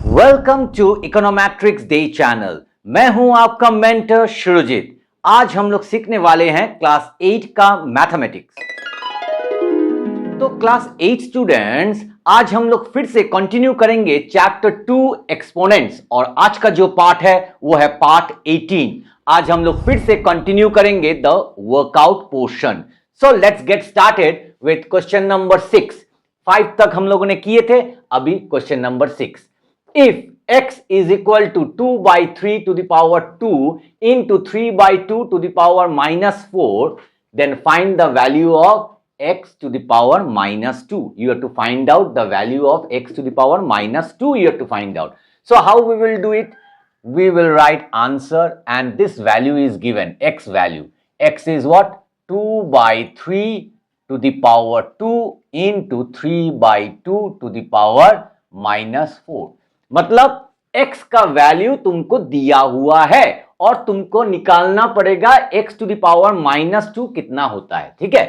Welcome to econometrics day channel. मैं हूं आपका मेंटर शुरुजीत। आज हम लोग सीखने वाले हैं क्लास 8 का मैथमेटिक्स। तो क्लास 8 स्टूडेंट्स, आज हम लोग फिर से कंटिन्यू करेंगे चैप्टर 2 एक्सपोनेंट्स, और आज का जो पार्ट है वो है पार्ट 18। आज हम लोग फिर से कंटिन्यू करेंगे the workout portion. So let's get started with question number 6। 5 तक हम लोगों ने किए थे, अभी question number 6। If x is equal to 2 by 3 to the power 2 into 3 by 2 to the power minus 4, then find the value of x to the power minus 2. You have to find out the value of x to the power minus 2. You have to find out. So how we will do it? We will write answer, and this value is given, x value. X is what? 2 by 3 to the power 2 into 3 by 2 to the power minus 4. मतलब x का value तुमको दिया हुआ है और तुमको निकालना पड़ेगा x to the power minus 2 कितना होता है। ठीक है,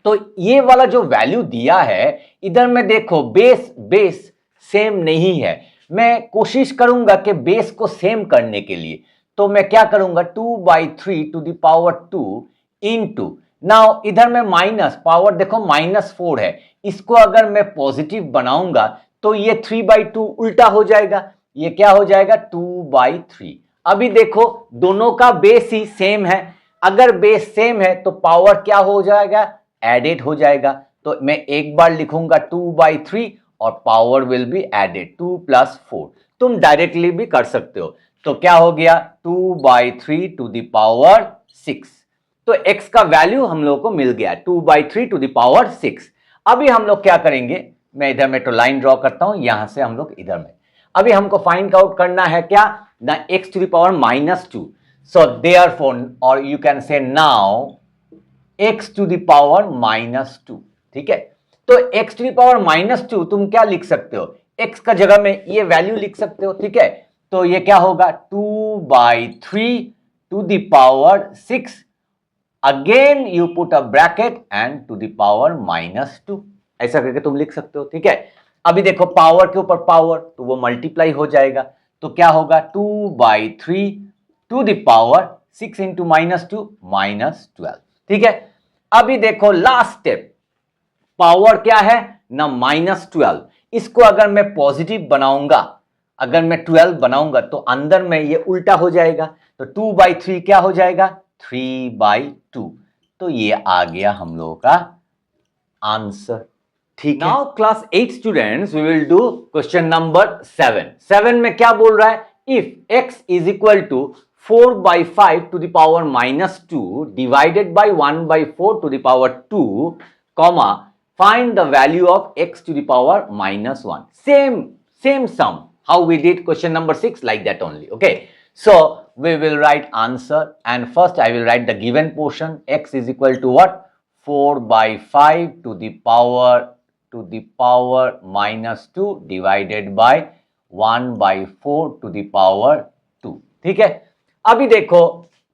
तो ये वाला जो वैल्यू दिया है, इधर में देखो बेस सेम नहीं है। मैं कोशिश करूंगा कि बेस को सेम करने के लिए, तो मैं क्या करूंगा, 2 by 3 to the power 2 into, now इधर में माइनस पावर देखो -4 है, इसको अगर मैं पॉजिटिव बनाऊंगा तो ये 3 by 2 उल्टा हो जाएगा, ये क्या हो जाएगा 2 by 3। अभी देखो दोनों का बेस ही सेम है, अगर बेस सेम है तो पावर क्या हो जाएगा, एडेड हो जाएगा। तो मैं एक बार लिखूंगा 2 by 3 और पावर विल बी एडेड 2 + 4। तुम डायरेक्टली भी कर सकते हो, तो क्या हो गया 2 by 3 टू द पावर 6। तो x का वैल्यू हम लोगों को मिल गया 2 by 3 टू द पावर 6। अभी हम लोग क्या करेंगे, मैं इधर में तो लाइन ड्रॉ करता हूं, यहां से हम लोग इधर में, अभी हमको फाइंड आउट करना है क्या, the x to the power -2। So therefore, और you can say now x to the power -2। ठीक है, तो x टू द पावर -2 तुम क्या लिख सकते हो, x का जगह में ये वैल्यू लिख सकते हो। ठीक है, तो ये क्या होगा 2 by 3 to the power 6, again you put a bracket and to the power -2, ऐसा करके तुम लिख सकते हो। ठीक है, अभी देखो पावर के ऊपर पावर, तो वो मल्टीप्लाई हो जाएगा, तो क्या होगा 2 by 3 to the power 6 into -2 -12। ठीक है, अभी देखो लास्ट स्टेप, पावर क्या है ना -12, इसको अगर मैं पॉजिटिव बनाऊंगा, अगर मैं 12 बनाऊंगा तो अंदर में ये उल्टा हो जाएगा, तो 2 by 3 क्या हो जाएगा 3 by 2। तो ये आ गया हम लोगों का आंसर। ठीक है, now class 8 students, we will do question number 7 में क्या बोल रहा है, if x is equal to 4 by 5 to the power -2 divided by 1 by 4 to the power 2, comma, find the value of x to the power -1। Same some how we did question number 6, like that only. Okay, so we will write answer, and first I will write the given portion. X is equal to what, 4 by 5 to the power -2 divided by 1 by 4 to the power 2। ठीक है, अभी देखो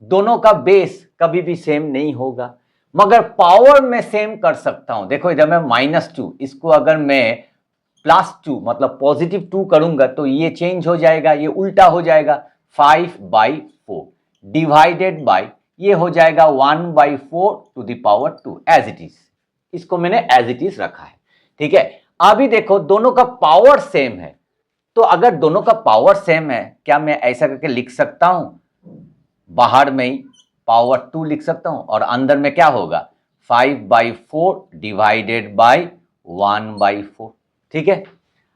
दोनों का base कभी भी same नहीं होगा, मगर पावर में सेम कर सकता हूं। देखो इधर मैं -2, इसको अगर मैं +2 मतलब +2 करूंगा तो ये चेंज हो जाएगा, ये उल्टा हो जाएगा 5 by 4 डिवाइडेड बाय, ये हो जाएगा 1 by 4 to the power 2, as it is, इसको मैंने एज इट इज रखा है। ठीक है, अभी देखो दोनों का पावर सेम है, तो अगर दोनों का पावर सेम है, क्या मैं ऐसा करके लिख सकता हूं, बाहर में ही पावर 2 लिख सकता हूं और अंदर में क्या होगा 5 by 4 डिवाइडेड बाय 1 by 4। ठीक है,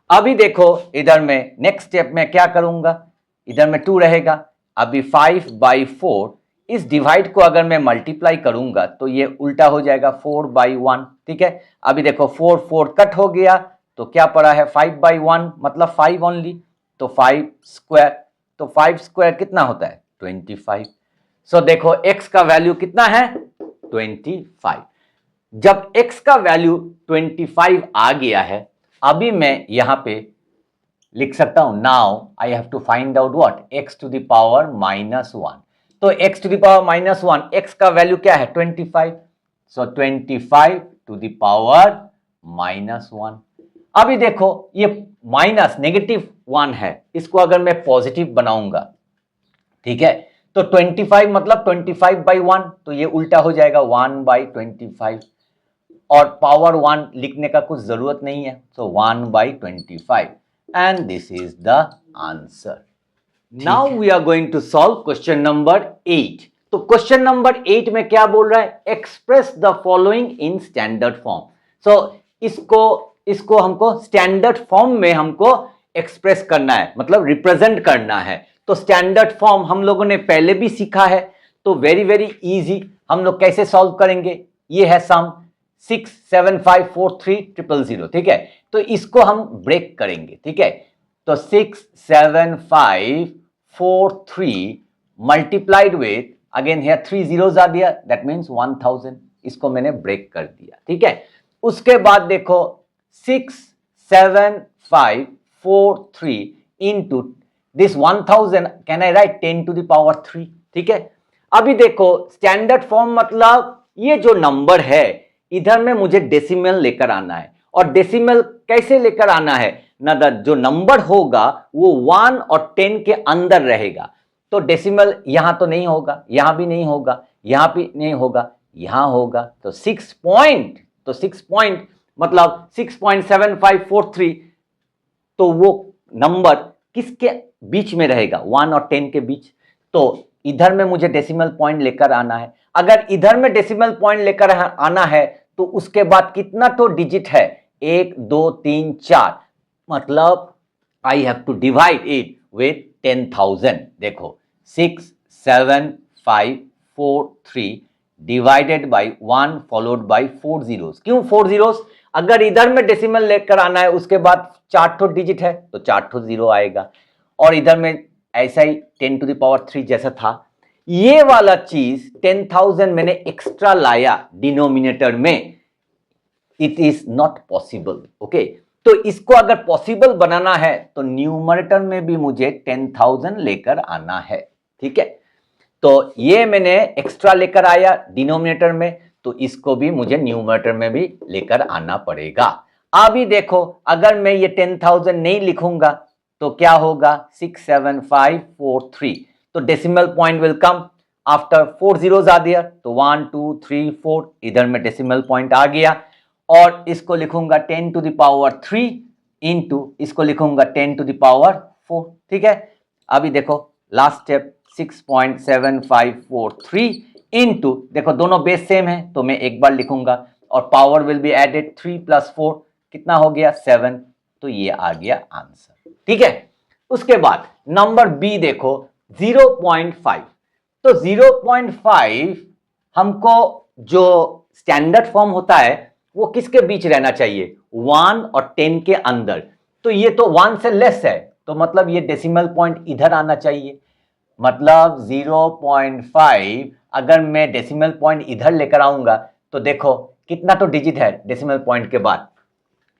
अभी देखो इधर में नेक्स्ट स्टेप में क्या करूंगा, इधर में 2 रहेगा, अभी 5 by 4, इस डिवाइड को अगर मैं मल्टीप्लाई करूंगा तो ये उल्टा हो जाएगा 4 by 1। ठीक है, अभी देखो 4 कट हो गया, तो क्या पड़ा है 5 by 1 मतलब 5 ओनली, तो 5 स्क्वायर, तो 5 स्क्वायर कितना होता है 25। सो देखो x का वैल्यू कितना है 25। जब x का वैल्यू 25 आ गया है, अभी मैं यहां पे लिख सकता हूं, now I have to find out what, x to the power -1। तो x to the power -1, x का वैल्यू क्या है 25, सो 25 टू द पावर -1। अभी देखो ये माइनस -1 है, इसको अगर मैं पॉजिटिव बनाऊंगा, ठीक है, तो 25 मतलब 25/1, तो ये उल्टा हो जाएगा 1/25, और पावर 1 लिखने का कुछ जरूरत नहीं है, तो 1/25, and this is the answer. Now we are going to solve question number 8। तो क्वेश्चन नंबर 8 में क्या बोल रहा है, express the following in standard form. So इसको हमको स्टैंडर्ड फॉर्म में हमको एक्सप्रेस करना है, मतलब रिप्रेजेंट करना है। तो स्टैंडर्ड फॉर्म हम लोगों ने पहले भी सीखा है, तो वेरी वेरी इजी। हम लोग कैसे सॉल्व करेंगे, ये है सम 6754300, ठीक है, तो इसको हम ब्रेक करेंगे, ठीक है। तो 67543 multiplied with, again here 3 zeros आ दिया, दैट मीन्स 1000, इसको मैंने ब्रेक कर दिया, ठीक है। उसके बाद देखो 67543 into this 1000, can I right 10 to the power 3, ठीक है। अभी देखो स्टैंडर्ड फॉर्म मतलब ये जो नंबर है इधर में मुझे डेसिमल लेकर आना है, और डेसिमल कैसे लेकर आना है ना, जो नंबर होगा वो 1 और 10 के अंदर रहेगा। तो डेसिमल यहां तो नहीं होगा, यहां भी नहीं होगा, यहां भी नहीं होगा, यहां होगा, तो 6 पॉइंट मतलब 6.7543, तो वो नंबर किसके बीच में रहेगा, 1 और 10 के बीच। तो इधर में मुझे डेसिमल पॉइंट लेकर आना है। अगर इधर में डेसिमल पॉइंट लेकर आना है तो उसके बाद कितना तो डिजिट है, 1 2 3 4, मतलब I have to divide it with 10,000। देखो 67543 divided by 1 followed by 4 zeros। क्यों 4 zeros, अगर इधर में डेसिमल लेकर आना है उसके बाद 4 ठो डिजिट है तो 4 ठो जीरो आएगा, और इधर में ऐसा ही 10 to the power 3 जैसा था। ये वाला चीज 10,000 मैंने एक्स्ट्रा लाया डिनोमिनेटर में, it is not possible, okay. तो इसको अगर पॉसिबल बनाना है तो न्यूमरेटर में भी मुझे 10,000 लेकर आना है, ठीक है। तो ये मैंने एक्स्ट्रा लेकर आया डिनोमिनेटर में, तो इसको भी मुझे न्यूमरेटर में भी लेकर आना पड़ेगा। अभी देखो अगर मैं ये 10,000 नहीं लिखूंगा तो क्या होगा, 67543, तो decimal point will come after 4 zeros आ दिया, तो 1 2 3 4, इधर में डेसिमल पॉइंट आ गया, और इसको लिखूंगा 10 to the power 3 इंटू इसको लिखूंगा 10 to the power 4, ठीक है। अभी देखो लास्ट स्टेप 6.7543 इंटू, देखो दोनों बेस सेम है तो मैं एक बार लिखूंगा, और पावर विल बी एडेड 3 + 4, कितना हो गया 7, तो ये आ गया आंसर, ठीक है। उसके बाद नंबर बी देखो 0.5, तो 0.5 हमको जो स्टैंडर्ड फॉर्म होता है वो किसके बीच रहना चाहिए, 1 और 10 के अंदर। तो ये तो 1 से लेस है, तो मतलब ये डेसिमल पॉइंट इधर आना चाहिए, मतलब 0.5 अगर मैं डेसिमल पॉइंट इधर लेकर आऊंगा तो देखो कितना तो डिजिट है डेसिमल पॉइंट के बाद,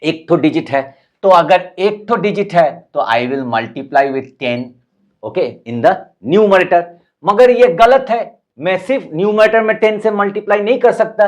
एक तो डिजिट है, तो अगर एक तो डिजिट है तो I will multiply with 10, okay, in the numerator. मगर ये गलत है, मैं सिर्फ न्यूमरेटर में 10 से मल्टीप्लाई नहीं कर सकता,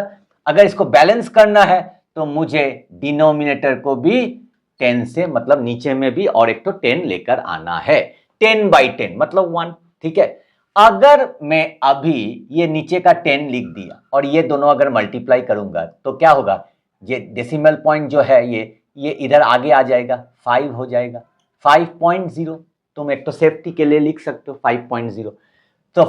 अगर इसको बैलेंस करना है तो मुझे डिनोमिनेटर को भी 10 से, मतलब नीचे में भी और एक तो 10 लेकर आना है, 10/10 मतलब 1, ठीक है। अगर मैं अभी ये नीचे का 10 लिख दिया और ये दोनों अगर मल्टीप्लाई करूंगा तो क्या होगा, ये डेसिमल पॉइंट जो है ये इधर आगे आ जाएगा, 5 हो जाएगा, 5.0, तुम एक तो सेफ्टी के लिए लिख सकते हो 5.0, तो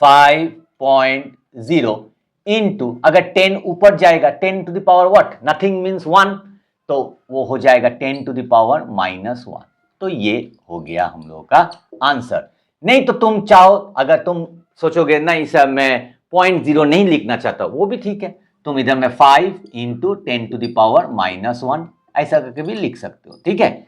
5.0 इंटू, अगर 10 ऊपर जाएगा 10 to the power what, nothing means 1, तो वो हो जाएगा 10 to the power -1, तो ये हो गया हम लोगों का आंसर। नहीं तो तुम चाहो, अगर तुम सोचोगे नहीं सर मैं 0.0 नहीं लिखना चाहता, वो भी ठीक है, तुम इधर में 5 × 10 to the power -1 ऐसा करके भी लिख सकते हो, ठीक है।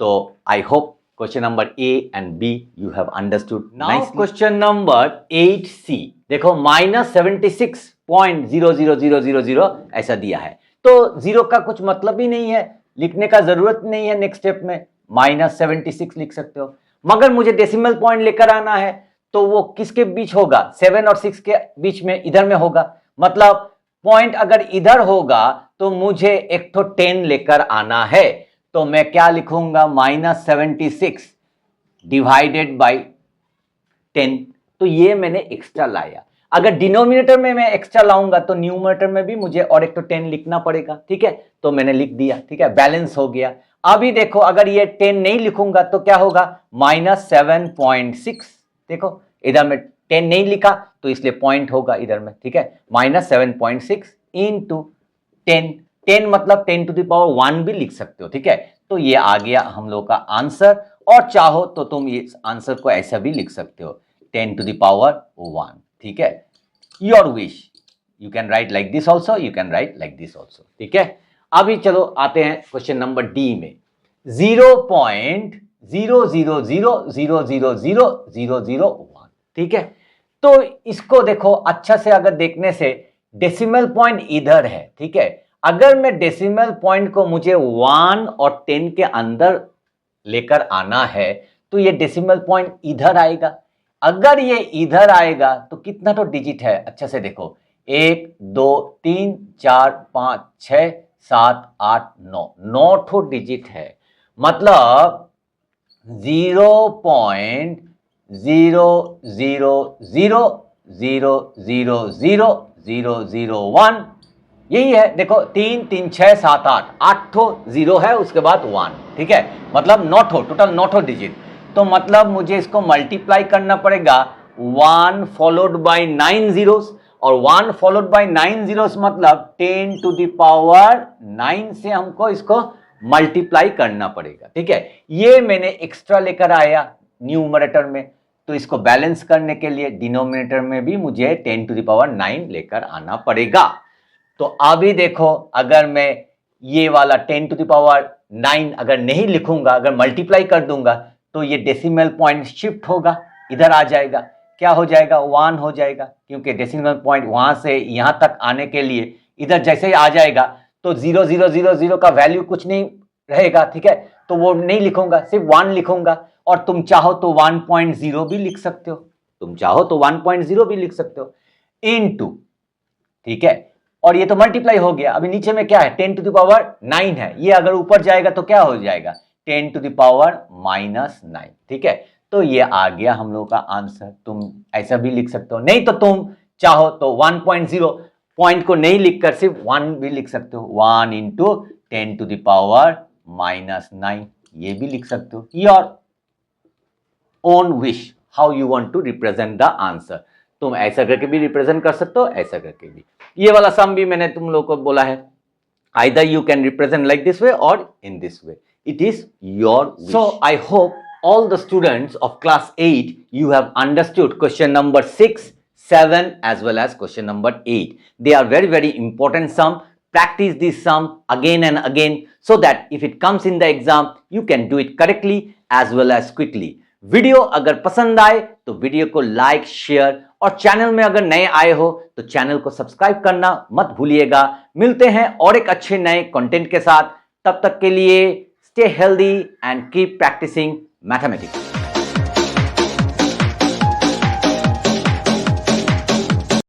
तो I hope question number A and B you have understood. Now question number 8C, देखो -76.00000 ऐसा दिया है, तो जीरो का कुछ मतलब ही नहीं है, लिखने का जरूरत नहीं है, नेक्स्ट स्टेप में -76 लिख सकते हो। मगर मुझे डेसिमल पॉइंट लेकर आना है तो वो किसके बीच होगा, 7 और 6 के बीच में, इधर में होगा, मतलब पॉइंट अगर इधर होगा तो मुझे एक तो 10 लेकर आना है, तो मैं क्या लिखूंगा, -76 डिवाइडेड बाई 10। तो ये मैंने एक्स्ट्रा लाया। अगर डिनोमिनेटर में मैं एक्स्ट्रा लाऊंगा तो न्यूमरेटर में भी मुझे और एक तो 10 लिखना पड़ेगा, ठीक है, तो मैंने लिख दिया, ठीक है, बैलेंस हो गया। अभी देखो अगर ये 10 नहीं लिखूंगा तो क्या होगा, -7.6। देखो इधर में 10 नहीं लिखा तो इसलिए पॉइंट होगा इधर में, ठीक है, -7.6 इंटू 10। 10 मतलब 10 टू द पावर 1 भी लिख सकते हो, ठीक है। तो ये आ गया हम लोग का आंसर, और चाहो तो तुम इस आंसर को ऐसा भी लिख सकते हो, 10 टू द पावर 1, ठीक है। Your wish, you can write like this also, you can write like this also, ठीक है। अभी चलो आते हैं क्वेश्चन नंबर डी में। 0.000000001, ठीक है। तो इसको देखो अच्छा से, अगर देखने से डेसिमल पॉइंट इधर है, ठीक है। अगर मैं डेसिमल पॉइंट को मुझे 1 और 10 के अंदर लेकर आना है तो ये डेसिमल पॉइंट इधर आएगा। अगर ये इधर आएगा तो कितना तो डिजिट है, अच्छा से देखो, 1 2 3 4 5 6 7 8 9, 9 ठो डिजिट है। मतलब 0.000000001, यही है। देखो 3 3 6 7 8, 8 ठो जीरो है, उसके बाद 1, ठीक है, मतलब 9 ठो, टोटल 9 ठो डिजिट। तो मतलब मुझे इसको मल्टीप्लाई करना पड़ेगा 1 फॉलोड बाय 9 जीरोस, और 1 फॉलोड बाय 9 जीरोस मतलब 10 टू द पावर 9 से हमको इसको मल्टीप्लाई करना पड़ेगा, ठीक है। ये मैंने एक्स्ट्रा लेकर आया न्यूमरेटर में, तो इसको बैलेंस करने के लिए डिनोमिनेटर में भी मुझे 10 टू द पावर 9 लेकर आना पड़ेगा। तो अभी देखो अगर मैं ये वाला 10 टू द पावर 9 अगर नहीं लिखूंगा, अगर मल्टीप्लाई कर दूंगा तो ये डेसिमल पॉइंट शिफ्ट होगा, इधर आ जाएगा। क्या हो जाएगा, 1 हो जाएगा, क्योंकि डेसिमल पॉइंट वहां से यहां तक आने के लिए इधर जैसे ही आ जाएगा तो 0000 का वैल्यू कुछ नहीं रहेगा, ठीक है। तो वो नहीं लिखूंगा, सिर्फ 1 लिखूंगा। और तुम चाहो तो 1.0 भी लिख सकते हो, तुम चाहो तो 1.0 भी लिख सकते हो, इनटू, ठीक है। और ये तो मल्टीप्लाई हो गया। अभी नीचे में क्या है, 10 टू द पावर 9 है, ये अगर ऊपर जाएगा तो क्या हो जाएगा, 10 टू द पावर -9, ठीक है। तो ये आ गया हम लोग का आंसर। तुम ऐसा भी लिख सकते हो, नहीं तो तुम चाहो तो 1.0 पॉइंट को नहीं लिखकर सिर्फ 1 भी लिख सकते हो, 1 इंटू 10 टू द पावर -9, ये भी लिख सकते हो। Your own wish, how you want to represent the answer. तुम ऐसा करके भी रिप्रेजेंट कर सकते हो, ऐसा करके भी। ये वाला सम भी मैंने तुम लोग को बोला है, either you can represent like this way or in this way. It is your wish. So I hope all the students of class 8 you have understood question number 6, 7 as well as question number 8. They are very important sum. Practice this sum again and again so that if it comes in the exam you can do it correctly as well as quickly. Video अगर पसंद आए तो video को like, share, और channel में अगर नए आए हो तो चैनल को सब्सक्राइब करना मत भूलिएगा। मिलते हैं और एक अच्छे नए कंटेंट के साथ, तब तक के लिए stay healthy and keep practising mathematics.